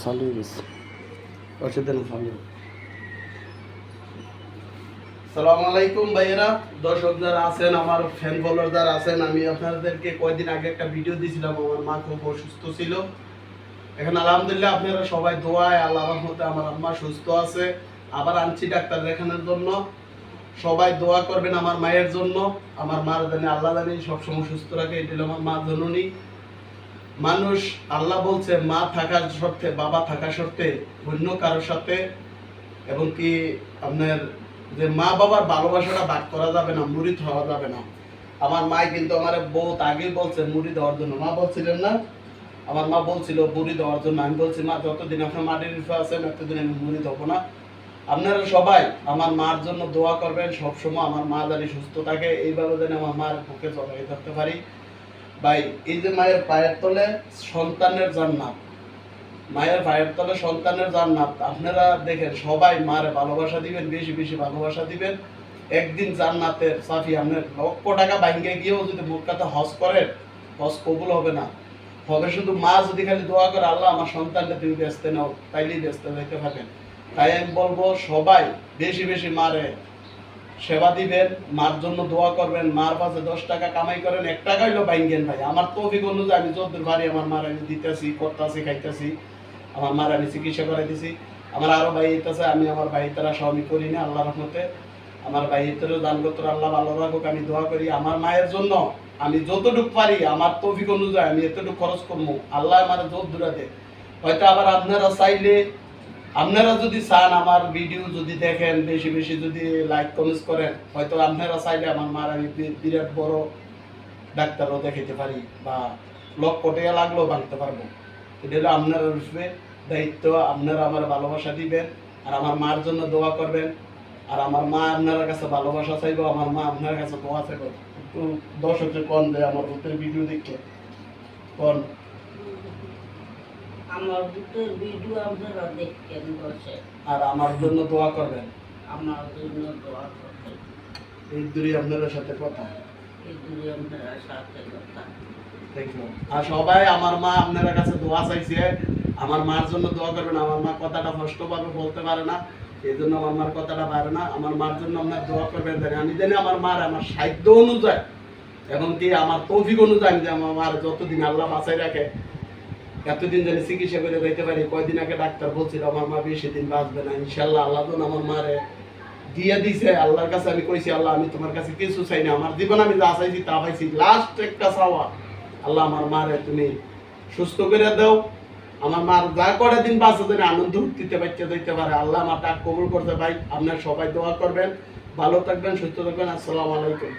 চালু হয়ে গেছে অসুবিধা নেই চালু। আসসালামু আলাইকুম ভাইয়েরা, দর্শক যারা আছেন, আমার ফ্যান ফলোয়ার যারা আছেন, আমি আপনাদেরকে কয়েকদিন আগে একটা ভিডিও দিয়েছিলাম। আমার মা খুব অসুস্থ ছিল। এখন আলহামদুলিল্লাহ আপনারা সবাই দোয়ায় আল্লাহর রহমতে আমার আম্মা সুস্থ আছে। আবার আনছি ডাক্তার দেখানোর জন্য। সবাই দোয়া করবেন আমার মায়ের জন্য। আমার মার জানি আল্লাহ জানি সবসময় সুস্থ রাখে। এটা হলো আমার মা জননী। মানুষ, আল্লাহ বলছে মা থাকার শর্তে, বাবা থাকার শর্তে অন্য কারোর সাথে এবং কি আপনার যে মা বাবার ভালোবাসাটা ভাগ করা যাবে না, মুরিদ হওয়া যাবে না। আমার মা কিন্তু আমার বহুত আগেই বলছে মুরিদ হওয়ার জন্য। মা বলছিলেন না, আমার মা বলছিল মুরিদ হওয়ার জন্য। আমি বলছি মা যতদিন আপনার মাটির রিফা আছেন ততদিন আমি মুরিদ হবো না। আপনারা সবাই আমার মার জন্য দোয়া করবেন। সবসময় আমার মা জানি সুস্থ থাকে, এইভাবে যেন আমার মার বুকে জড়াই থাকতে পারি। ভাই, এই যে মায়ের পায়ের তলে সন্তানের জান্নাত, মায়ের পায়ের তলে সন্তানের জান্নাত। আপনারা দেখেন সবাই মারে ভালোবাসা দিবেন, বেশি বেশি ভালোবাসা দিবেন। একদিন জান্নাতের সাফি আপনার লক্ষ টাকা ব্যাংকে গিয়েও যদি মক্কাতে হজ করেন, হজ কবুল হবে না। হবে শুধু মা যদি খালি দোয়া করে আল্লাহ আমার সন্তানটা তুমি ব্যস্ত নাও, তাইলেই ব্যস্ত দেখতে থাকেন। তাই আমি বলবো সবাই বেশি বেশি মারে সেবা দিবেন, মার জন্য দোয়া করবেন। মার পাশে 10 টাকা কামাই করেন, 1 টাকা হইলো বাইঙ্গেন ভাই। আমার তৌফিক অনুযায়ী আমি যতদূর পারি আমার মার আমি দিতেছি, করতেছি, খাইতেছি। আমার মার আমি চিকিৎসা করে দিছি। আমার আরো ভাই আছে, আমি আমার ভাই তারা সব আমি করি না আল্লাহর রহমতে। আমার ভাই তারও দান করতে আল্লাহ ভালো রাখুক, আমি দোয়া করি। আমার মায়ের জন্য আমি যতটুকু পারি আমার তৌফিক অনুযায়ী আমি এতটুকু খরচ করবো। আল্লাহ আমার যত দূরাতে। হয়তো আবার আপনারা চাইলে, আপনারা যদি চান আমার ভিডিও যদি দেখেন, বেশি বেশি যদি লাইক কমেন্টস করেন, হয়তো আপনারা চাইলে আমার মার আমি বিরাট বড় ডাক্তারও দেখাইতে পারি বা লক্ষ টাকা লাগলেও বাঁধতে পারবো। এটা হলো আপনার উপরে দায়িত্ব। আপনারা আমার ভালোবাসা দিবেন আর আমার মার জন্য দোয়া করবেন। আর আমার মা আপনার কাছে ভালোবাসা চাইবো, আমার মা আপনার কাছে দোয়া চাইবো। একটু দর্শকদের কন যে আমার ভূতের ভিডিও দেখে কন। আমার ভিতর ভিডিও আপনারা দেখেন বসে, আর আমার জন্য দোয়া করবেন। আমার জন্য দোয়া করবেন। এই দূরে আপনাদের সাথে কথা এই দূরে আপনারা সাথে কথা দেখলাম। আর সবাই আমার মা আপনার কাছে দোয়া চাইছে, আমার মার জন্য দোয়া করবেন। আমার মা কথাটা স্পষ্টভাবে বলতে পারে না, এই জন্য আমার মার কথাটা পারে না। আমার মার জন্য আপনার দোয়া করবেন। আমি জানি আমার মার আমার সাধ্য অনুযায়ী এবং কি আমার তৌফিক অনুযায়ী যে আমার মার যতদিন আল্লাহ বাঁচাই রাখে এতদিন জানি চিকিৎসা করে যাইতে পারি। কয়দিন আগে ডাক্তার বলছিল আমার মা বেশি দিন বাঁচবে না। ইনশাল্লাহ আল্লাহ তো আমার মারে দিয়ে দিছে। আল্লাহর কাছে আমি কইছি আল্লাহ আমি তোমার কাছে কিছু চাই না, আমার জীবন আমি যা চাইছি তা পাইছি। লাস্ট একটা চাওয়া, আল্লাহ আমার মারে তুমি সুস্থ করে দাও। আমার মার যা করে দিন বাঁচে যেন আনন্দ উঠতে বাচ্চা দিতে পারে। আল্লাহ আমার ডাক কবুল করতে ভাই। আপনার সবাই দোয়া করবেন, ভালো থাকবেন, সুস্থ থাকবেন। আসসালামু আলাইকুম।